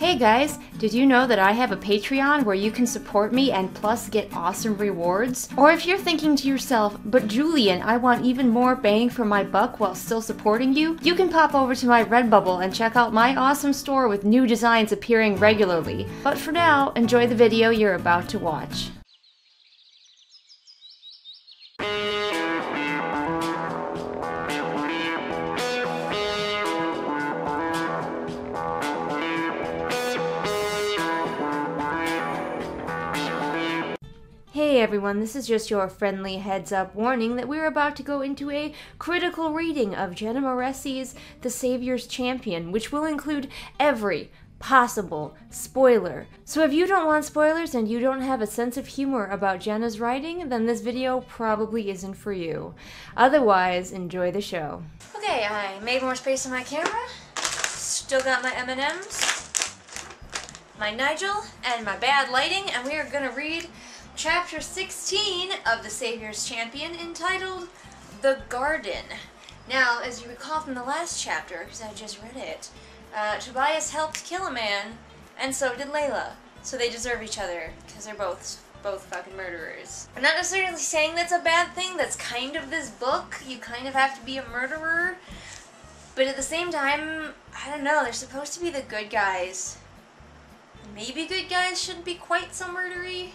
Hey guys, did you know that I have a Patreon where you can support me and plus get awesome rewards? Or if you're thinking to yourself, but Julian, I want even more bang for my buck while still supporting you, you can pop over to my Redbubble and check out my awesome store with new designs appearing regularly. But for now, enjoy the video you're about to watch. Hey everyone, this is just your friendly heads-up warning that we're about to go into a critical reading of Jenna Moressi's The Savior's Champion, which will include every possible spoiler. So if you don't want spoilers and you don't have a sense of humor about Jenna's writing, then this video probably isn't for you. Otherwise, enjoy the show. Okay, I made more space on my camera, still got my M&Ms, my Nigel, and my bad lighting, and we are gonna read Chapter 16 of The Savior's Champion, entitled The Garden. Now, as you recall from the last chapter, because I just read it, Tobias helped kill a man, and so did Layla. So they deserve each other, because they're both fucking murderers. I'm not necessarily saying that's a bad thing, that's kind of this book. You kind of have to be a murderer. But at the same time, I don't know, they're supposed to be the good guys. Maybe good guys shouldn't be quite so murdery.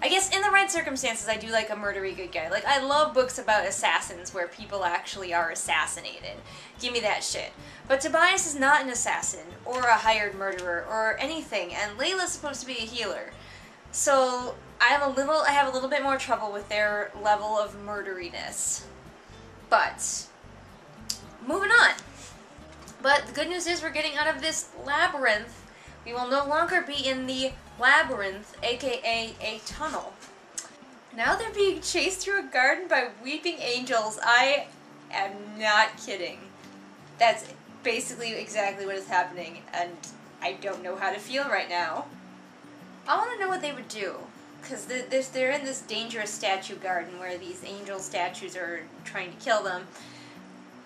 I guess in the right circumstances, I do like a murdery good guy. Like, I love books about assassins where people actually are assassinated. Give me that shit. But Tobias is not an assassin, or a hired murderer, or anything, and Layla's supposed to be a healer. So, I have a little bit more trouble with their level of murderiness. But, moving on. But the good news is we're getting out of this labyrinth. We will no longer be in the labyrinth, aka a tunnel. Now they're being chased through a garden by weeping angels. I am not kidding. That's basically exactly what is happening, and I don't know how to feel right now. I want to know what they would do, because they're in this dangerous statue garden where these angel statues are trying to kill them.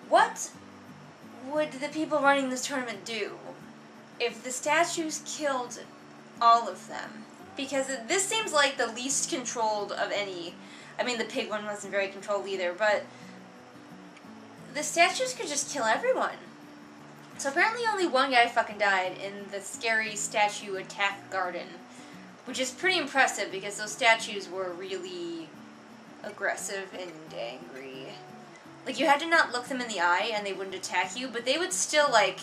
What would the people running this tournament do if the statues killed all of them? Because this seems like the least controlled of any. I mean, the pig one wasn't very controlled either, but the statues could just kill everyone. So apparently only one guy fucking died in the scary statue attack garden, which is pretty impressive because those statues were really aggressive and angry. Like, you had to not look them in the eye and they wouldn't attack you, but they would still, like,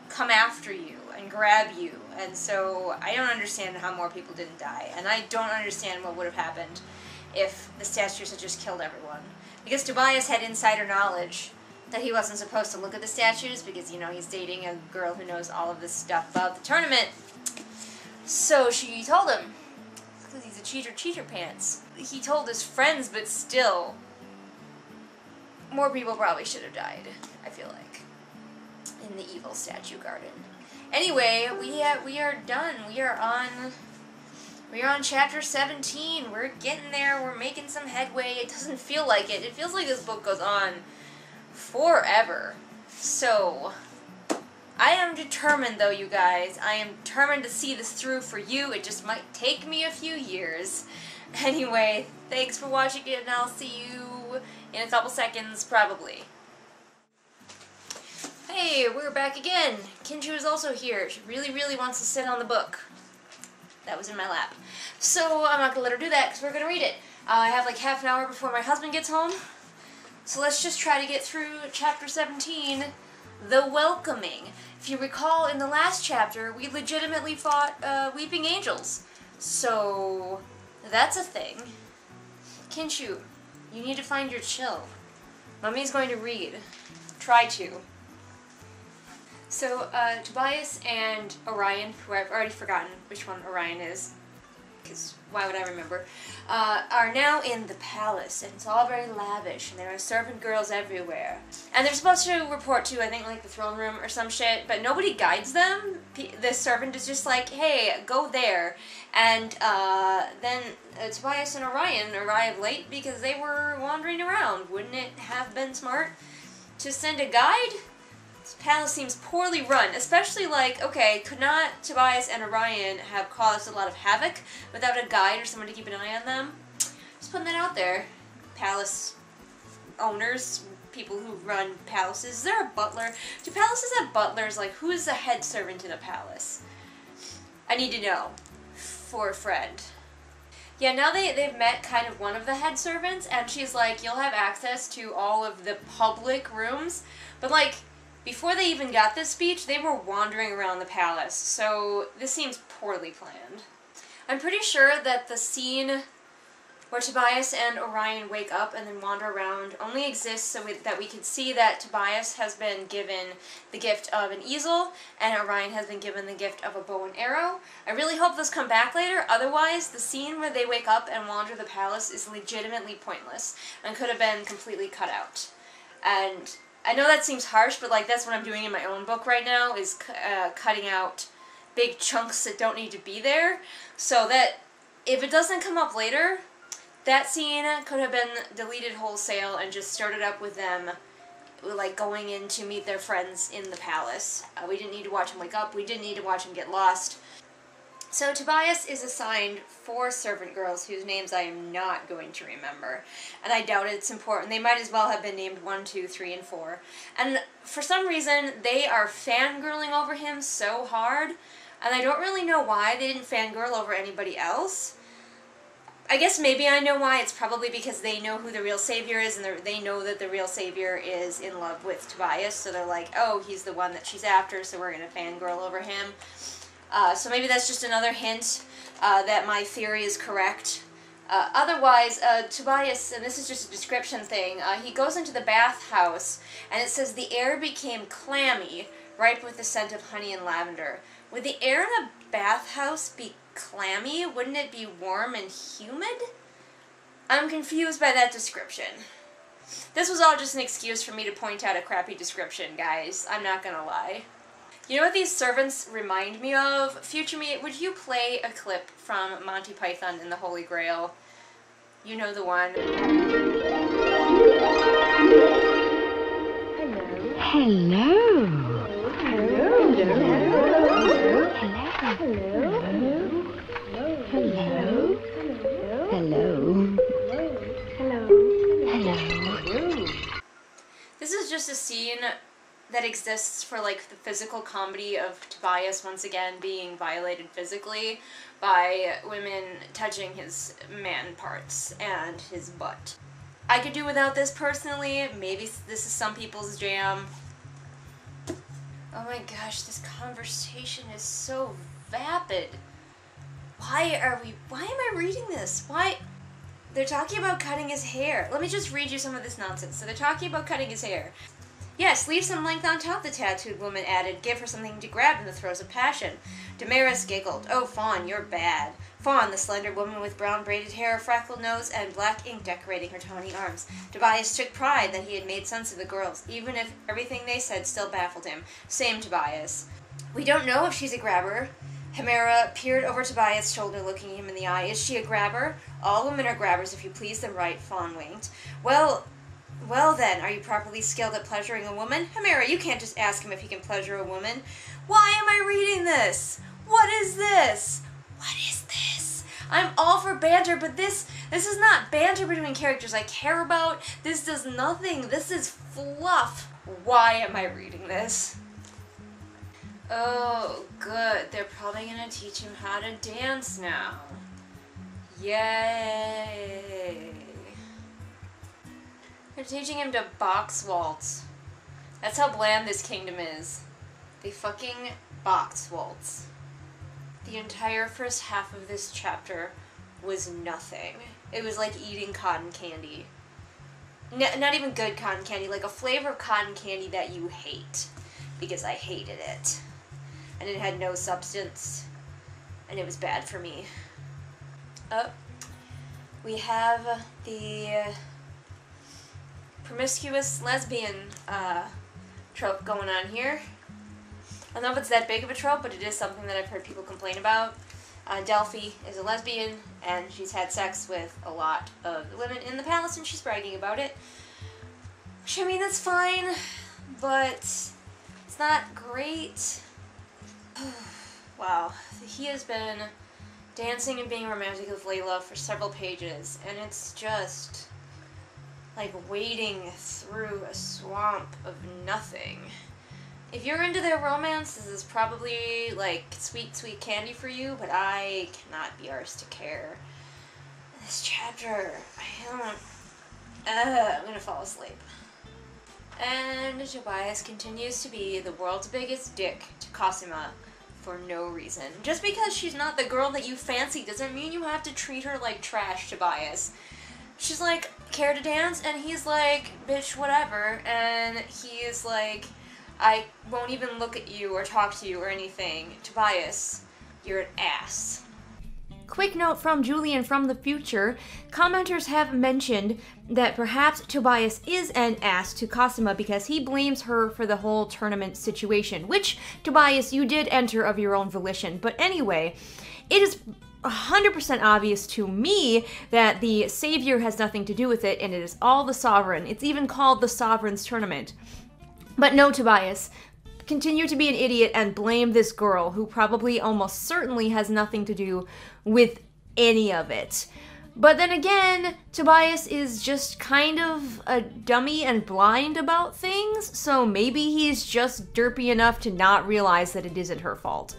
come after you and grab you, and so I don't understand how more people didn't die, and I don't understand what would have happened if the statues had just killed everyone. Because Tobias had insider knowledge that he wasn't supposed to look at the statues because, you know, he's dating a girl who knows all of this stuff about the tournament. So she told him, because he's a cheater pants. He told his friends, but still, more people probably should have died, I feel like, in the evil statue garden. Anyway, we are done. We are on chapter 17. We're getting there. We're making some headway. It doesn't feel like it. It feels like this book goes on forever. So, I am determined, though, you guys. I am determined to see this through for you. It just might take me a few years. Anyway, thanks for watching it, and I'll see you in a couple seconds, probably. Hey, we're back again. Kinchu is also here. She really wants to sit on the book. That was in my lap. So I'm not going to let her do that because we're going to read it. I have like half an hour before my husband gets home. So let's just try to get through chapter 17, The Welcoming. If you recall, in the last chapter, we legitimately fought weeping angels. So that's a thing. Kinchu, you need to find your chill. Mummy's going to read. Try to. So, Tobias and Orion, who I've already forgotten which one Orion is, because why would I remember, are now in the palace, and it's all very lavish, and there are servant girls everywhere. And they're supposed to report to, I think, like, the throne room or some shit, but nobody guides them. The servant is just like, hey, go there. And, then Tobias and Orion arrive late because they were wandering around. Wouldn't it have been smart to send a guide This palace seems poorly run, especially like, okay, could not Tobias and Orion have caused a lot of havoc without a guide or someone to keep an eye on them? Just putting that out there. Palace owners, people who run palaces. Is there a butler? Do palaces have butlers? Like, who is the head servant in a palace? I need to know. For a friend. Yeah, now they've met kind of one of the head servants, and she's like, you'll have access to all of the public rooms. But, like, before they even got this speech, they were wandering around the palace, so this seems poorly planned. I'm pretty sure that the scene where Tobias and Orion wake up and then wander around only exists so that we can see that Tobias has been given the gift of an easel and Orion has been given the gift of a bow and arrow. I really hope those come back later, otherwise the scene where they wake up and wander the palace is legitimately pointless and could have been completely cut out. And I know that seems harsh, but like that's what I'm doing in my own book right now, is cutting out big chunks that don't need to be there, so that if it doesn't come up later, that scene could have been deleted wholesale and just started up with them, like, going in to meet their friends in the palace. We didn't need to watch them wake up. We didn't need to watch them get lost. So Tobias is assigned 4 servant girls whose names I am not going to remember. And I doubt it's important. They might as well have been named 1, 2, 3, and 4. And for some reason, they are fangirling over him so hard. And I don't really know why they didn't fangirl over anybody else. I guess maybe I know why. It's probably because they know who the real savior is, and they know that the real savior is in love with Tobias, so they're like, oh, he's the one that she's after, so we're going to fangirl over him. So maybe that's just another hint that my theory is correct. Otherwise, Tobias, and this is just a description thing, he goes into the bathhouse, and it says the air became clammy, ripe with the scent of honey and lavender. Would the air in a bathhouse be clammy? Wouldn't it be warm and humid? I'm confused by that description. This was all just an excuse for me to point out a crappy description, guys. I'm not gonna lie. You know what these servants remind me of? Future me, would you play a clip from Monty Python and the Holy Grail? You know the one. Hello. Hello. This is just a scene that exists for, like, the physical comedy of Tobias once again being violated physically by women touching his man parts and his butt. I could do without this personally. Maybe this is some people's jam. Oh my gosh, this conversation is so vapid. Why am I reading this? Why? They're talking about cutting his hair. Let me just read you some of this nonsense. So they're talking about cutting his hair. Yes, leave some length on top, the tattooed woman added. Give her something to grab in the throes of passion. Damaris giggled. Oh, Fawn, you're bad. Fawn, the slender woman with brown braided hair, a freckled nose, and black ink decorating her tawny arms. Tobias took pride that he had made sense of the girls, even if everything they said still baffled him. Same Tobias. We don't know if she's a grabber. Hemera peered over Tobias' shoulder, looking him in the eye. Is she a grabber? All women are grabbers if you please them right, Fawn winked. Well then, are you properly skilled at pleasuring a woman? Hemera, you can't just ask him if he can pleasure a woman. Why am I reading this? What is this? What is this? I'm all for banter, but this is not banter between characters I care about. This does nothing. This is fluff. Why am I reading this? Oh, good. They're probably gonna teach him how to dance now. Yay. They're teaching him to box waltz. That's how bland this kingdom is. They fucking box waltz. The entire first half of this chapter was nothing. It was like eating cotton candy. Not even good cotton candy, like a flavor of cotton candy that you hate. Because I hated it. And it had no substance. And it was bad for me. Oh. We have the promiscuous lesbian trope going on here. I don't know if it's that big of a trope, but it is something that I've heard people complain about. Delphi is a lesbian, and she's had sex with a lot of the women in the palace, and she's bragging about it. Which, I mean, that's fine, but not great. Wow, he has been dancing and being romantic with Layla for several pages, and it's just like wading through a swamp of nothing. If you're into their romance, this is probably like sweet, sweet candy for you, but I cannot be arsed to care. This chapter, I'm gonna fall asleep. And Tobias continues to be the world's biggest dick to Cosima for no reason. Just because she's not the girl that you fancy doesn't mean you have to treat her like trash, Tobias. She's like, care to dance? And he's like, bitch, whatever. And he is like, I won't even look at you or talk to you or anything. Tobias, you're an ass. Quick note from Julian from the future. Commenters have mentioned that perhaps Tobias is an ass to Cosima because he blames her for the whole tournament situation, which, Tobias, you did enter of your own volition. But anyway, it is 100% obvious to me that the Savior has nothing to do with it, and it is all the Sovereign. It's even called the Sovereign's Tournament. But no, Tobias, continue to be an idiot and blame this girl who probably almost certainly has nothing to do with any of it. But then again, Tobias is just kind of a dummy and blind about things, so maybe he's just derpy enough to not realize that it isn't her fault.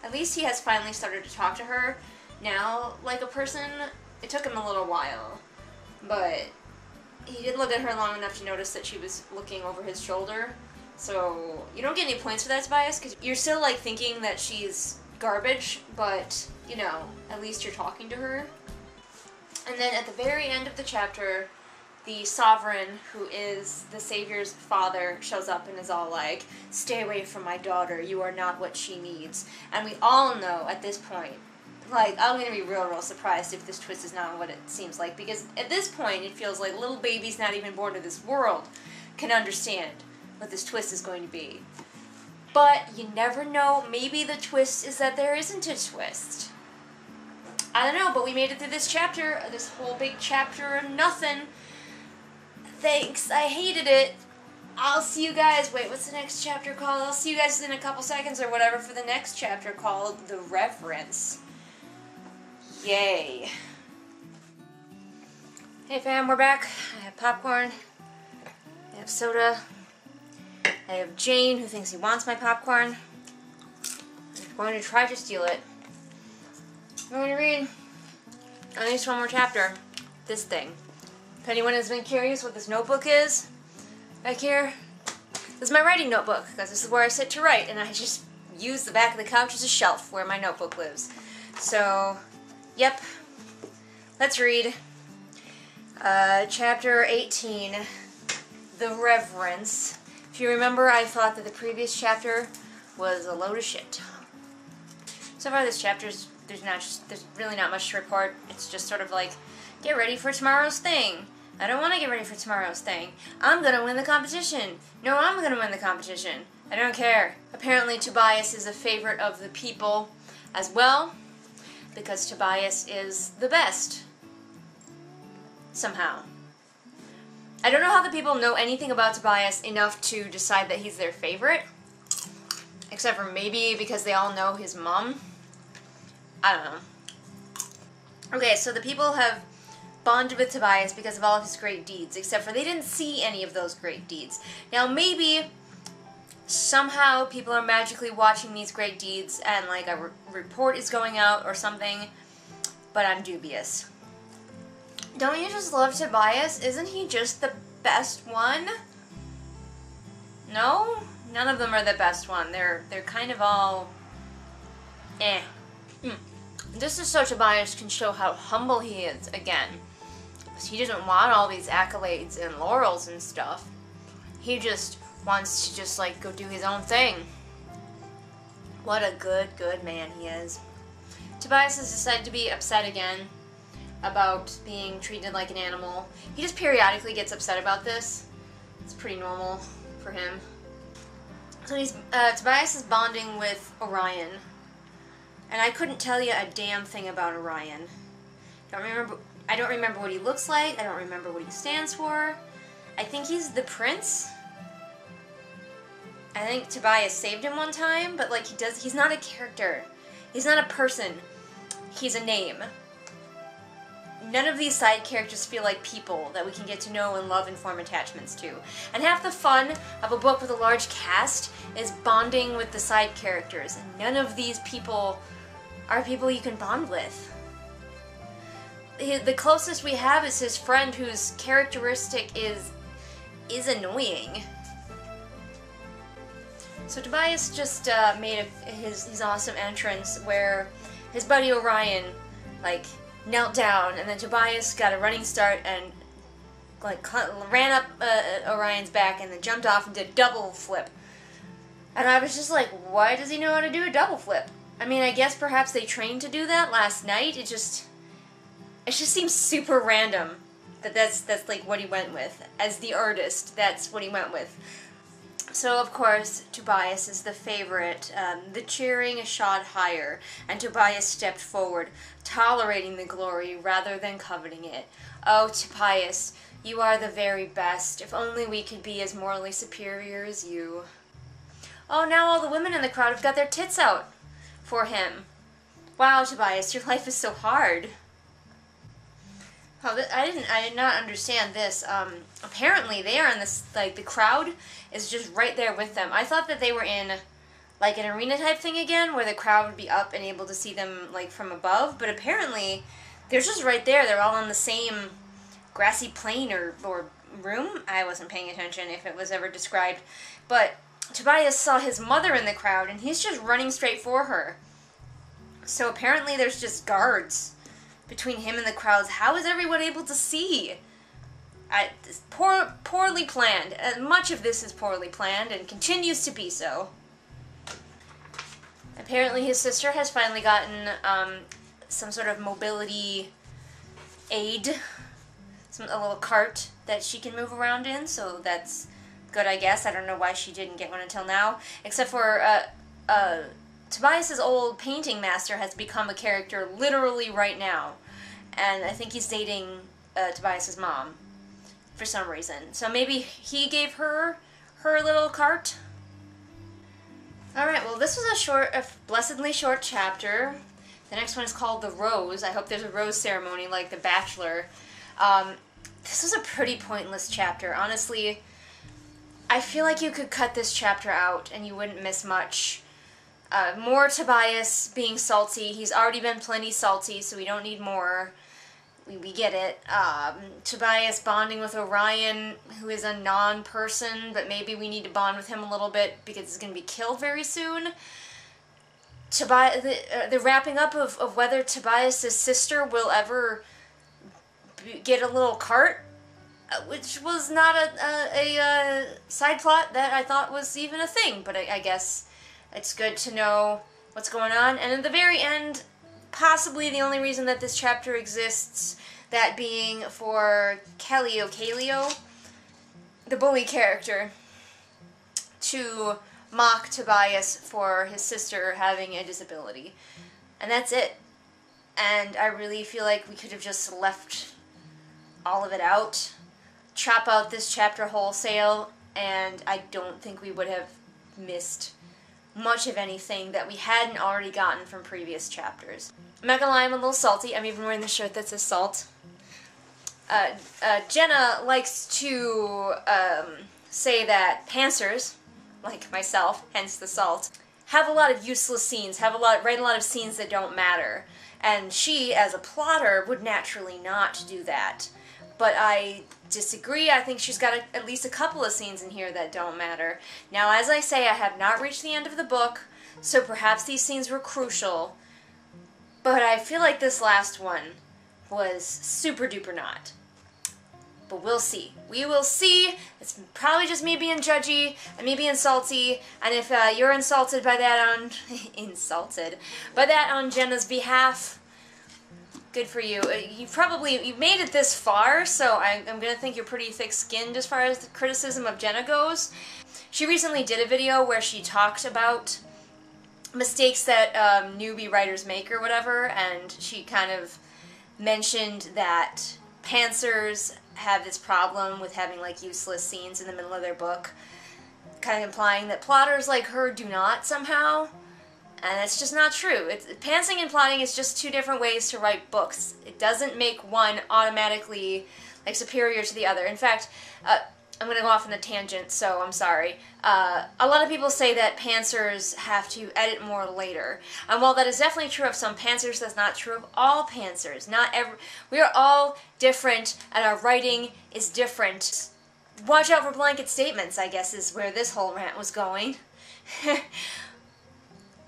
At least he has finally started to talk to her now like a person. It took him a little while, but he did look at her long enough to notice that she was looking over his shoulder. So you don't get any points for that, Tobias, because you're still like thinking that she's garbage, but you know, at least you're talking to her. And then at the very end of the chapter, the Sovereign, who is the Savior's father, shows up and is all like, stay away from my daughter, you are not what she needs. And we all know at this point, like, I'm going to be real surprised if this twist is not what it seems like, because at this point it feels like little babies not even born to this world can understand what this twist is going to be. But you never know, maybe the twist is that there isn't a twist. I don't know, but we made it through this chapter, this whole big chapter of nothing. Thanks, I hated it. I'll see you guys, wait, what's the next chapter called? I'll see you guys in a couple seconds or whatever for the next chapter called The Reverence. Yay. Hey fam, we're back. I have popcorn. I have soda. I have Jane, who thinks he wants my popcorn. I'm going to try to steal it. I'm going to read at least one more chapter. This thing. If anyone has been curious what this notebook is, back here, this is my writing notebook, because this is where I sit to write, and I just use the back of the couch as a shelf where my notebook lives. So, yep. Let's read chapter 18, The Reverence. If you remember, I thought that the previous chapter was a load of shit. So far this chapter's, there's really not much to report. It's just sort of like, get ready for tomorrow's thing. I don't want to get ready for tomorrow's thing. I'm going to win the competition. No, I'm going to win the competition. I don't care. Apparently Tobias is a favorite of the people as well, because Tobias is the best. Somehow. I don't know how the people know anything about Tobias enough to decide that he's their favorite. Except for maybe because they all know his mom. I don't know. Okay, so the people have bonded with Tobias because of all of his great deeds, except for they didn't see any of those great deeds. Now maybe somehow people are magically watching these great deeds and like a report is going out or something, but I'm dubious. Don't you just love Tobias? Isn't he just the best one? No? None of them are the best one. They're kind of all eh. This is so Tobias can show how humble he is again. He doesn't want all these accolades and laurels and stuff. He just wants to just like go do his own thing. What a good man he is. Tobias has decided to be upset again about being treated like an animal. He just periodically gets upset about this. It's pretty normal for him. So Tobias is bonding with Orion. And I couldn't tell you a damn thing about Orion. I don't remember what he looks like. I don't remember what he stands for. I think he's the prince. I think Tobias saved him one time, but like he's not a character. He's not a person. He's a name. None of these side characters feel like people that we can get to know and love and form attachments to. And half the fun of a book with a large cast is bonding with the side characters. And none of these people are people you can bond with. The closest we have is his friend, whose characteristic is annoying. So Tobias just made his awesome entrance where his buddy Orion, like, knelt down, and then Tobias got a running start and, like, ran up Orion's back and then jumped off and did a double flip. And I was just like, why does he know how to do a double flip? I mean, I guess perhaps they trained to do that last night. It just seems super random that's like what he went with. As the artist, that's what he went with. So, of course, Tobias is the favorite. The cheering is shot higher, and Tobias stepped forward, tolerating the glory rather than coveting it. Oh, Tobias, you are the very best. If only we could be as morally superior as you. Oh, now all the women in the crowd have got their tits out for him. Wow, Tobias, your life is so hard. Oh, I did not understand this. Apparently they are in this, like, the crowd is just right there with them. I thought that they were in, like, an arena type thing again, where the crowd would be up and able to see them, like, from above, but apparently they're just right there. They're all on the same grassy plain or room. I wasn't paying attention if it was ever described, but Tobias saw his mother in the crowd, and he's just running straight for her. So apparently there's just guards between him and the crowds. How is everyone able to see? Poorly planned. Much of this is poorly planned and continues to be so. Apparently his sister has finally gotten some sort of mobility aid, a little cart that she can move around in, so that's good, I guess. I don't know why she didn't get one until now, except for Tobias's old painting master has become a character literally right now, and I think he's dating Tobias's mom for some reason. So maybe he gave her little cart. Alright, well, this was a blessedly short chapter. The next one is called The Rose. I hope there's a rose ceremony like The Bachelor. This was a pretty pointless chapter. Honestly, I feel like you could cut this chapter out and you wouldn't miss much. More Tobias being salty. He's already been plenty salty, so we don't need more. We get it. Tobias bonding with Orion, who is a non-person, but maybe we need to bond with him a little bit because he's going to be killed very soon. The wrapping up of whether Tobias' sister will ever get a little cart, which was not a side plot that I thought was even a thing, but I guess it's good to know what's going on. And at the very end, possibly the only reason that this chapter exists, that being for Kaleo, the bully character, to mock Tobias for his sister having a disability. And that's it. And I really feel like we could have just left all of it out, chop out this chapter wholesale, and I don't think we would have missed much of anything that we hadn't already gotten from previous chapters. I'm not gonna lie, I'm a little salty. I'm even wearing the shirt that says salt. Jenna likes to say that pantsers, like myself, hence the salt, have a lot of useless scenes, write a lot of scenes that don't matter. And she, as a plotter, would naturally not do that. But I disagree. I think she's got at least a couple of scenes in here that don't matter. Now, as I say, I have not reached the end of the book, so perhaps these scenes were crucial. But I feel like this last one was super duper not. But we'll see. We will see. It's probably just me being judgy and me being salty. And if you're insulted by that on Jenna's behalf, good for you. You've made it this far, so I'm gonna think you're pretty thick-skinned as far as the criticism of Jenna goes. She recently did a video where she talked about mistakes that newbie writers make or whatever, and she kind of mentioned that pantsers have this problem with having like useless scenes in the middle of their book. kind of implying that plotters like her do not somehow. And it's just not true. Pantsing and plotting is just two different ways to write books. It doesn't make one automatically like superior to the other. In fact, I'm going to go off on a tangent, so I'm sorry. A lot of people say that pantsers have to edit more later. And while that is definitely true of some pantsers, that's not true of all pantsers. We are all different, and our writing is different. Watch out for blanket statements, I guess, is where this whole rant was going.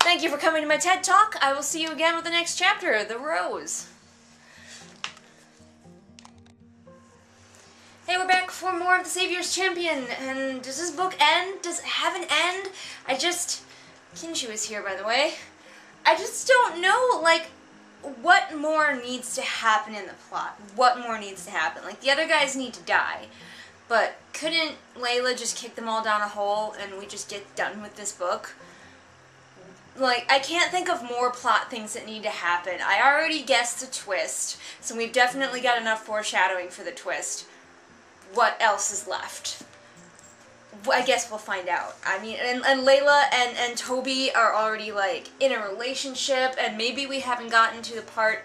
Thank you for coming to my TED Talk. I will see you again with the next chapter, The Rose. Hey, we're back for more of The Savior's Champion, and does this book end? Does it have an end? Kinshu is here, by the way. I just don't know, like, what more needs to happen in the plot? What more needs to happen? Like, the other guys need to die, but couldn't Layla just kick them all down a hole and we just get done with this book? Like, I can't think of more plot things that need to happen. I already guessed the twist, so we've definitely got enough foreshadowing for the twist. What else is left? I guess we'll find out. I mean, and Layla and Toby are already, like, in a relationship, and maybe we haven't gotten to the part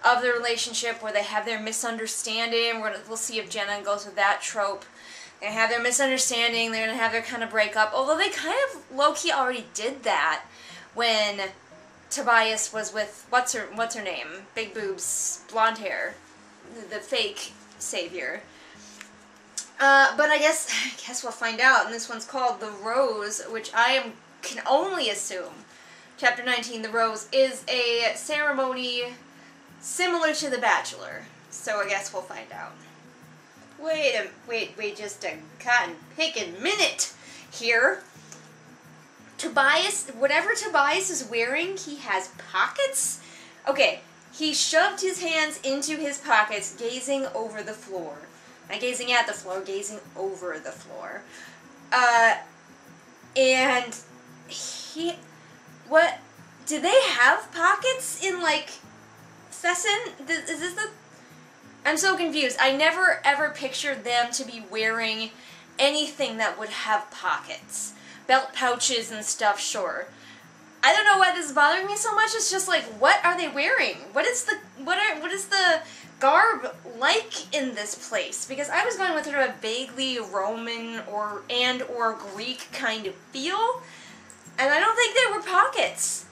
of the relationship where they have their misunderstanding. We'll see if Jenna goes with that trope. They have their misunderstanding, they're gonna have their kind of breakup, although they kind of low-key already did that when Tobias was with, what's her name? Big boobs, blonde hair, the fake savior. But I guess we'll find out, and this one's called The Rose, which can only assume, Chapter 19, The Rose, is a ceremony similar to The Bachelor, so I guess we'll find out. Wait just a cotton-picking minute here. Tobias, whatever Tobias is wearing, he has pockets? Okay, he shoved his hands into his pockets, gazing over the floor. Not gazing at the floor, gazing over the floor. And do they have pockets in, like, Sesson? Is this I'm so confused. I never ever pictured them to be wearing anything that would have pockets. Belt pouches and stuff, sure. I don't know why this is bothering me so much. It's just like, what are they wearing? What is the garb like in this place? Because I was going with sort of a vaguely Roman or Greek kind of feel, and I don't think there were pockets.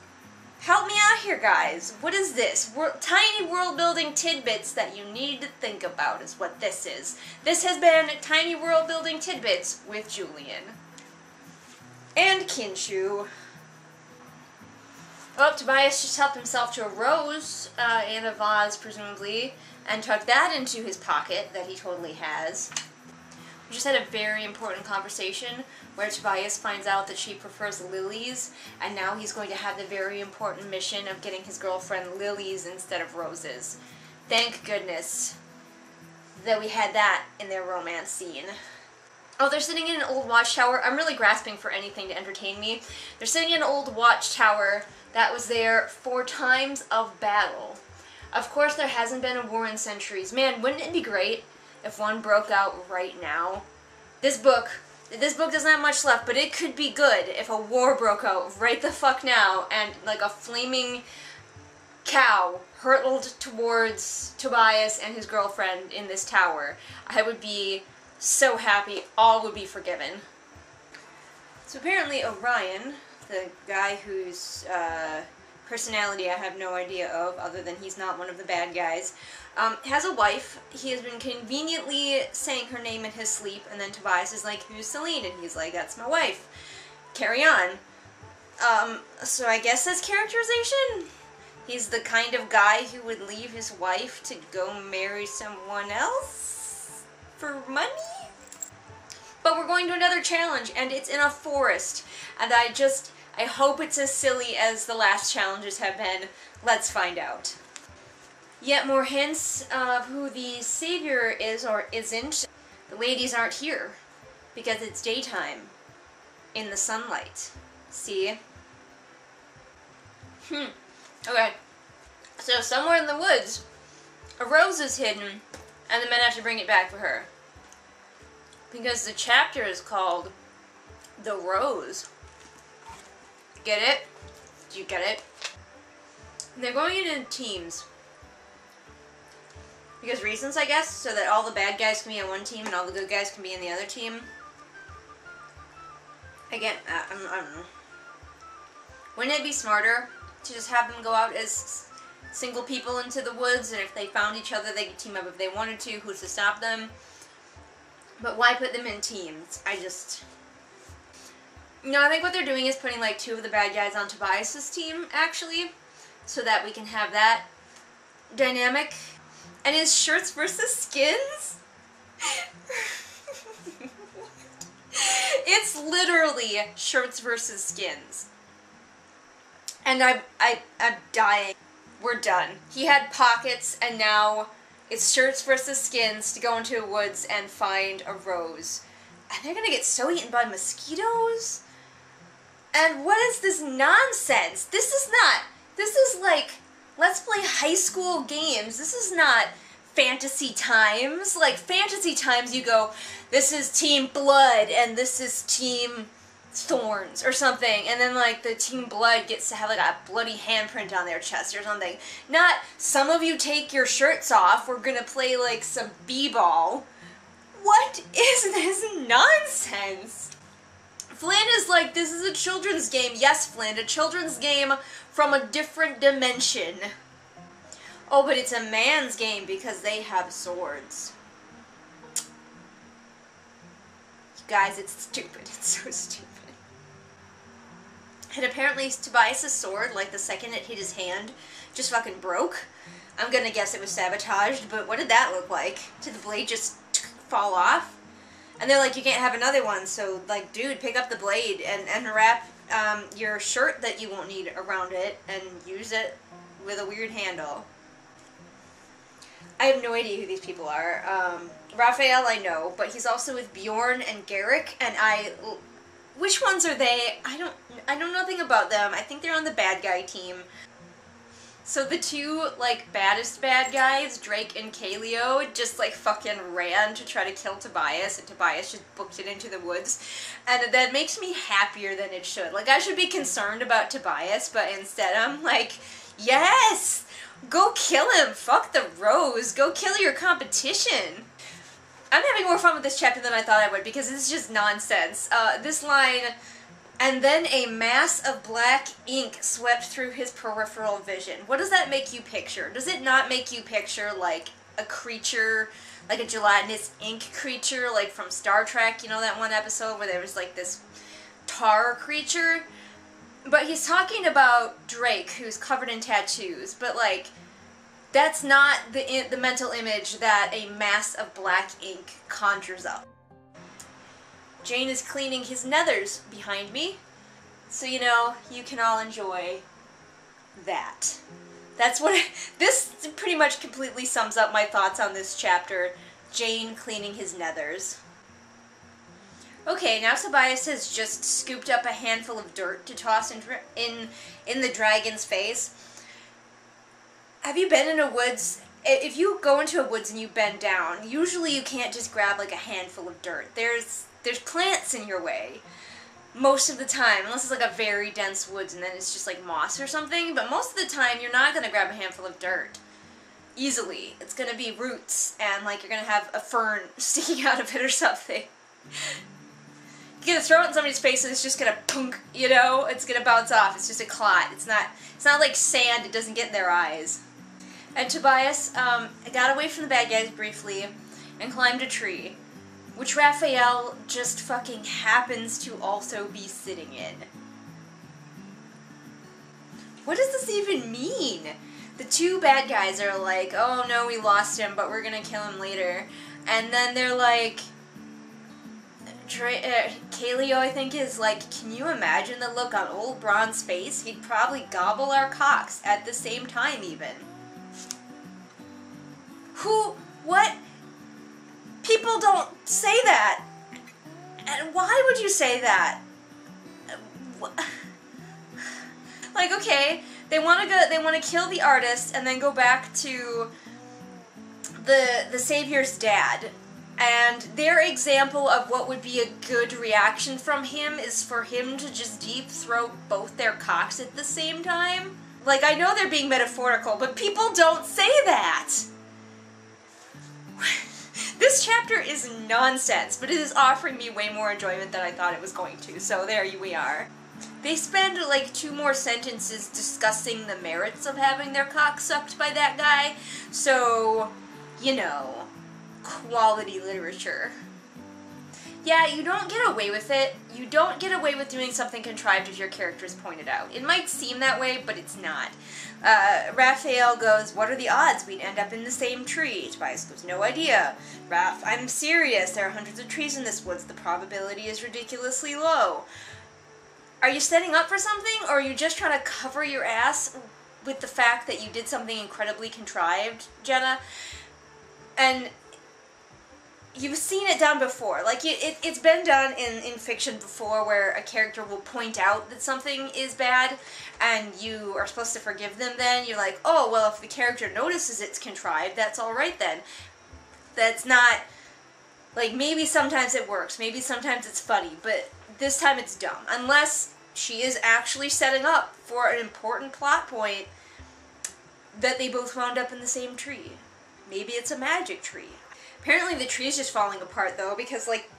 Help me out here, guys. What is this? Tiny world-building tidbits that you need to think about is what this is. This has been Tiny World-Building Tidbits with Julian. And Kinshu. Oh, Tobias just helped himself to a rose and a vase, presumably, and tucked that into his pocket that he totally has. We just had a very important conversation where Tobias finds out that she prefers lilies, and now he's going to have the very important mission of getting his girlfriend lilies instead of roses. Thank goodness that we had that in their romance scene. Oh, they're sitting in an old watchtower. I'm really grasping for anything to entertain me. They're sitting in an old watchtower that was there for times of battle. Of course, there hasn't been a war in centuries. Man, wouldn't it be great if one broke out right now? This book doesn't have much left, but it could be good if a war broke out right the fuck now, and like a flaming cow hurtled towards Tobias and his girlfriend in this tower. I would be so happy. All would be forgiven. So apparently Orion, the guy whose personality I have no idea of, other than he's not one of the bad guys, has a wife. He has been conveniently saying her name in his sleep, and then Tobias is like, "Who's Celine?" And he's like, "That's my wife. Carry on." So I guess that's characterization. He's the kind of guy who would leave his wife to go marry someone else for money? But we're going to another challenge, and it's in a forest. And I hope it's as silly as the last challenges have been. Let's find out. Yet more hints of who the savior is or isn't. The ladies aren't here, because it's daytime in the sunlight. See? Okay. So somewhere in the woods, a rose is hidden, and the men have to bring it back for her. Because the chapter is called The rose. Get it? Do you get it? They're going in teams. Because reasons, I guess, so that all the bad guys can be on one team and all the good guys can be in the other team. Again, I don't know. Wouldn't it be smarter to just have them go out as single people into the woods, and if they found each other, they could team up if they wanted to? Who's to stop them? But why put them in teams? No, I think what they're doing is putting like 2 of the bad guys on Tobias's team, actually, so that we can have that dynamic. And it's shirts versus skins? It's literally shirts versus skins. And I'm dying. We're done. He had pockets, and now it's shirts versus skins to go into the woods and find a rose. And they're gonna get so eaten by mosquitoes? And what is this nonsense? This is like, let's play high school games. This is not Fantasy Times. Like, Fantasy Times, you go, this is Team Blood, and this is Team Thorns, or something, and then, like, the Team Blood gets to have, like, a bloody handprint on their chest or something. Not, some of you take your shirts off, we're gonna play, like, some b-ball. What is this nonsense? Flynn is like, this is a children's game. Yes, Flynn, a children's game from a different dimension. Oh, but it's a man's game because they have swords. You guys, it's stupid. It's so stupid. And apparently Tobias' sword, like the second it hit his hand, just fucking broke. I'm gonna guess it was sabotaged, but what did that look like? Did the blade just fall off? And they're like, you can't have another one, so, like, dude, pick up the blade and wrap your shirt that you won't need around it and use it with a weird handle. I have no idea who these people are. Raphael I know, but he's also with Bjorn and Garrick, and which ones are they? I know nothing about them. I think they're on the bad guy team. So the 2, like, baddest bad guys, Drake and Kaleo, just, like, fucking ran to try to kill Tobias, and Tobias just booked it into the woods. And that makes me happier than it should. Like, I should be concerned about Tobias, but instead I'm like, yes! Go kill him! Fuck the rose! Go kill your competition! I'm having more fun with this chapter than I thought I would, because it's just nonsense. This line, and then a mass of black ink swept through his peripheral vision. What does that make you picture? Does it not make you picture, like, a creature, like a gelatinous ink creature, like from Star Trek, you know that one episode where there was, like, this tar creature? But he's talking about Drake, who's covered in tattoos, but, like, that's not the mental image that a mass of black ink conjures up. Jane is cleaning his nethers behind me, so, you know, you can all enjoy that. That's what this pretty much completely sums up my thoughts on this chapter. Jane cleaning his nethers. Okay, now Tobias has just scooped up a handful of dirt to toss in the dragon's face. Have you been in a woods? If you go into a woods and you bend down, usually you can't just grab, like, a handful of dirt. There's plants in your way. Most of the time, unless it's, like, a very dense woods and then it's just, like, moss or something, but most of the time you're not going to grab a handful of dirt easily. It's going to be roots, and, like, you're going to have a fern sticking out of it or something. You're going to throw it in somebody's face and it's just going to punk, you know? It's going to bounce off. It's just a clot. It's not like sand. It doesn't get in their eyes. And Tobias got away from the bad guys briefly and climbed a tree, which Raphael just fucking happens to also be sitting in. What does this even mean? The 2 bad guys are like, oh no, we lost him, but we're gonna kill him later. And then they're like, Kaleo, I think, is like, can you imagine the look on old Braun's face? He'd probably gobble our cocks at the same time, even. What? People don't say that. And why would you say that? Like, okay, they want to kill the artist and then go back to the Savior's dad. And their example of what would be a good reaction from him is for him to just deep throat both their cocks at the same time. Like, I know they're being metaphorical, but people don't say that! This chapter is nonsense, but it is offering me way more enjoyment than I thought it was going to, so there we are. They spend like 2 more sentences discussing the merits of having their cock sucked by that guy, so, you know, quality literature. Yeah, you don't get away with it. You don't get away with doing something contrived if your character is pointed out. It might seem that way, but it's not. Raphael goes, "What are the odds we'd end up in the same tree?" Tobias goes, "No idea." Raph, "I'm serious. There are hundreds of trees in this woods. The probability is ridiculously low." Are you setting up for something, or are you just trying to cover your ass with the fact that you did something incredibly contrived, Jenna? And you've seen it done before. Like, it's been done in fiction before, where a character will point out that something is bad, and you are supposed to forgive them then. You're like, oh, well, if the character notices it's contrived, that's alright then. That's not... Like, maybe sometimes it works, maybe sometimes it's funny, but this time it's dumb. Unless she is actually setting up for an important plot point that they both wound up in the same tree. Maybe it's a magic tree. Apparently the tree is just falling apart, though, because, like,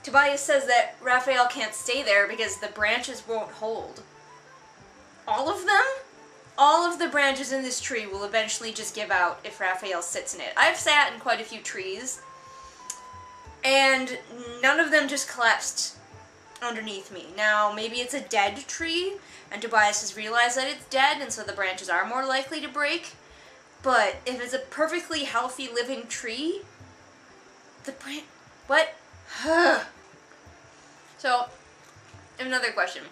Tobias says that Raphael can't stay there because the branches won't hold. All of them? All of the branches in this tree will eventually just give out if Raphael sits in it. I've sat in quite a few trees, and none of them just collapsed underneath me. Now, maybe it's a dead tree, and Tobias has realized that it's dead, and so the branches are more likely to break. But if it's a perfectly healthy, living tree, the branch... What? So, another question.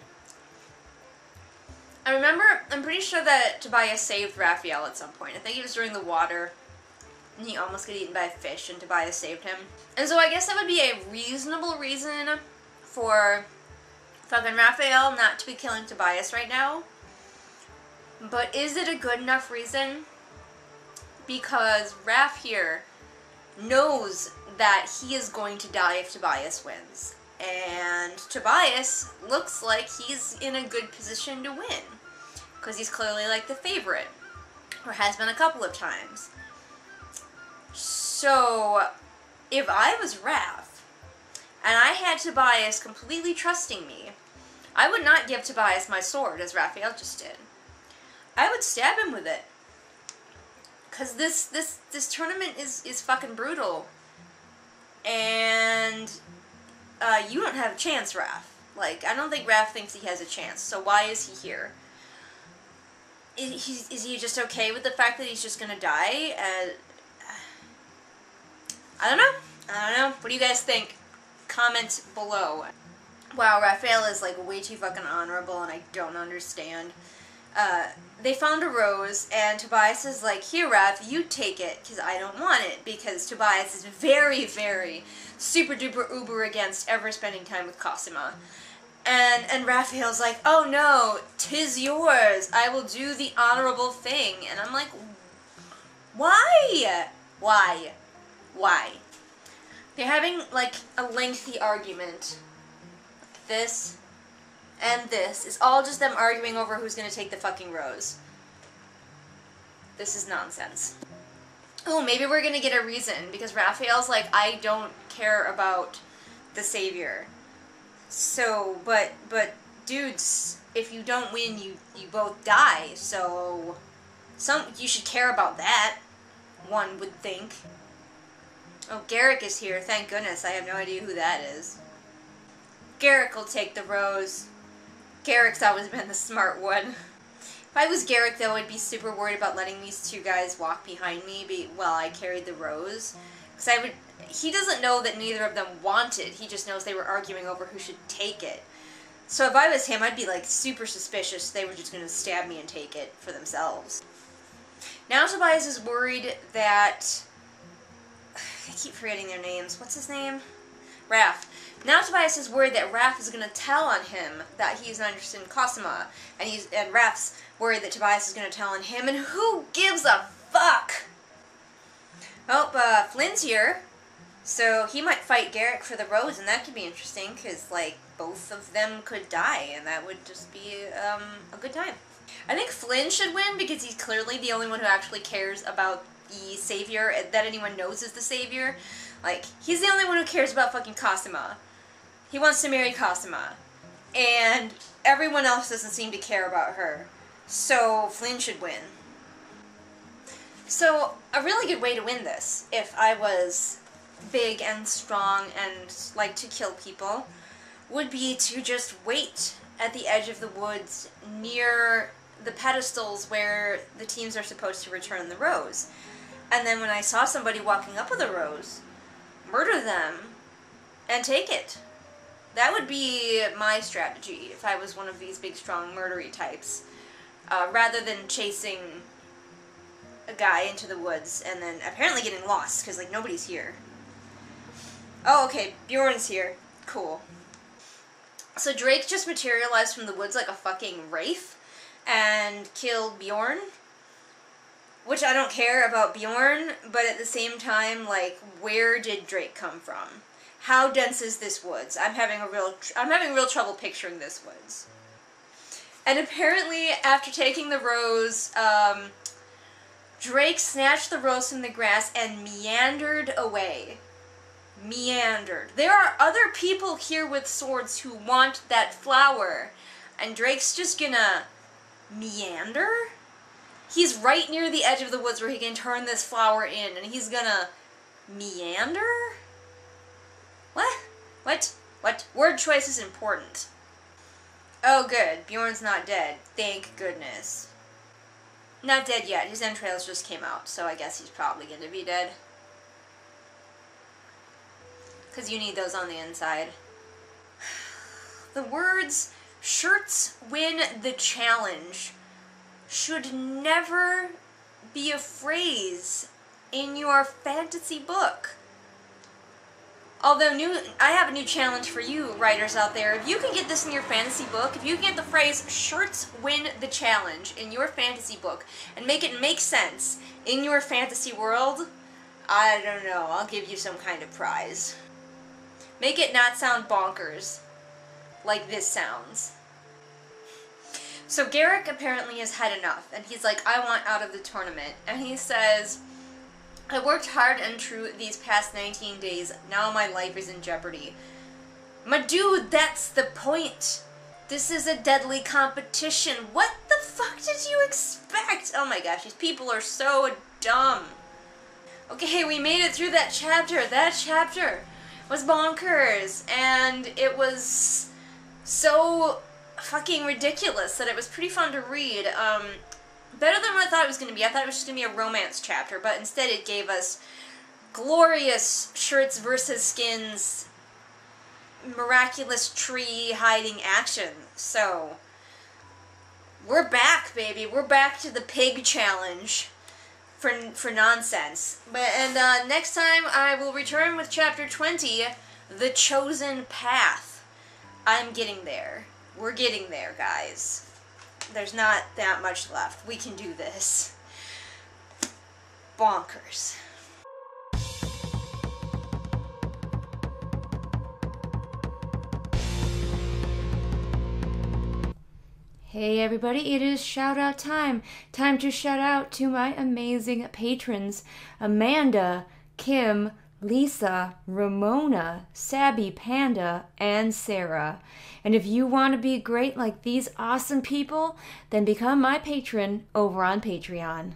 I'm pretty sure that Tobias saved Raphael at some point. I think it was during the water, and he almost got eaten by a fish, and Tobias saved him. And so I guess that would be a reasonable reason for fucking Raphael not to be killing Tobias right now. But is it a good enough reason? Because Raph here knows that he is going to die if Tobias wins. And Tobias looks like he's in a good position to win. Because he's clearly like the favorite. Or has been a couple of times. So, if I was Raph, and I had Tobias completely trusting me, I would not give Tobias my sword, as Raphael just did. I would stab him with it. Because this tournament is fucking brutal. And you don't have a chance, Raph. Like, I don't think Raph thinks he has a chance, so why is he here? Is he just okay with the fact that he's just gonna die? I don't know. What do you guys think? Comment below. Wow, Raphael is like way too fucking honorable, and I don't understand. They found a rose, and Tobias is like, "Here, Raph, you take it, because I don't want it," because Tobias is very, very super duper uber against ever spending time with Cosima. And Raphael's like, "Oh no, 'tis yours, I will do the honorable thing." And I'm like, why? Why? They're having, like, a lengthy argument. This and this is all just them arguing over who's gonna take the fucking rose. This is nonsense. Oh, maybe we're gonna get a reason, because Raphael's like, "I don't care about the savior." So, but dudes, if you don't win, you both die, so you should care about that, one would think. Oh, Garrick is here, thank goodness. I have no idea who that is. Garrick will take the rose. Garrick's always been the smart one. If I was Garrick, though, I'd be super worried about letting these two guys walk behind me while I carried the rose. Because he doesn't know that neither of them want it, he just knows they were arguing over who should take it. So if I was him, I'd be, like, super suspicious they were just going to stab me and take it for themselves. Now Tobias is worried that... I keep forgetting their names. What's his name? Raph. Now Tobias is worried that Raph is going to tell on him that he's not interested in Cosima. And Raph's worried that Tobias is going to tell on him, and who gives a fuck? Oh, Flynn's here. So he might fight Garrick for the rose, and that could be interesting, because, like, both of them could die, and that would just be a good time. I think Flynn should win, because he's clearly the only one who actually cares about the savior that anyone knows is the savior. Like, he's the only one who cares about fucking Cosima. He wants to marry Cosima. And everyone else doesn't seem to care about her. So Flynn should win. So, a really good way to win this, if I was big and strong and like to kill people, would be to just wait at the edge of the woods near the pedestals where the teams are supposed to return the rose. And then when I saw somebody walking up with a rose, murder them and take it. That would be my strategy if I was one of these big, strong, murdery types. Rather than chasing a guy into the woods and then apparently getting lost because, like, nobody's here. Oh, okay, Bjorn's here. Cool. So Drake just materialized from the woods like a fucking wraith and killed Bjorn. Which I don't care about Bjorn, but at the same time, like, where did Drake come from? How dense is this woods? I'm having real trouble picturing this woods. And apparently, after taking the rose, Drake snatched the rose from the grass and meandered away. Meandered. There are other people here with swords who want that flower, and Drake's just gonna meander? He's right near the edge of the woods where he can turn this flower in, and he's gonna meander? What? What? Word choice is important. Oh good, Bjorn's not dead. Thank goodness. Not dead yet, his entrails just came out, so I guess he's probably gonna be dead. Because you need those on the inside. The words, "shirts win the challenge," should never be a phrase in your fantasy book. Although I have a new challenge for you writers out there. If you can get this in your fantasy book, if you can get the phrase "shirts win the challenge" in your fantasy book and make it make sense in your fantasy world, I don't know, I'll give you some kind of prize. Make it not sound bonkers like this sounds. So Garrick apparently has had enough, and he's like, I want out of the tournament. And he says, I worked hard and true these past 19 days, now my life is in jeopardy. My dude, that's the point. This is a deadly competition. What the fuck did you expect? Oh my gosh, these people are so dumb. Okay, we made it through that chapter. That chapter was bonkers, and it was so fucking ridiculous that it was pretty fun to read. Better than what I thought it was going to be. I thought it was just going to be a romance chapter, but instead it gave us glorious shirts versus skins, miraculous tree hiding action. So, we're back, baby. We're back to the pig challenge for nonsense. And next time I will return with chapter 20, The Chosen Path. I'm getting there. We're getting there, guys. There's not that much left. We can do this. Bonkers. Hey everybody, it is shout out time. Time to shout out to my amazing patrons, Amanda, Kim, Lisa, Ramona, Sabby Panda, and Sarah. And if you want to be great like these awesome people, then become my patron over on Patreon.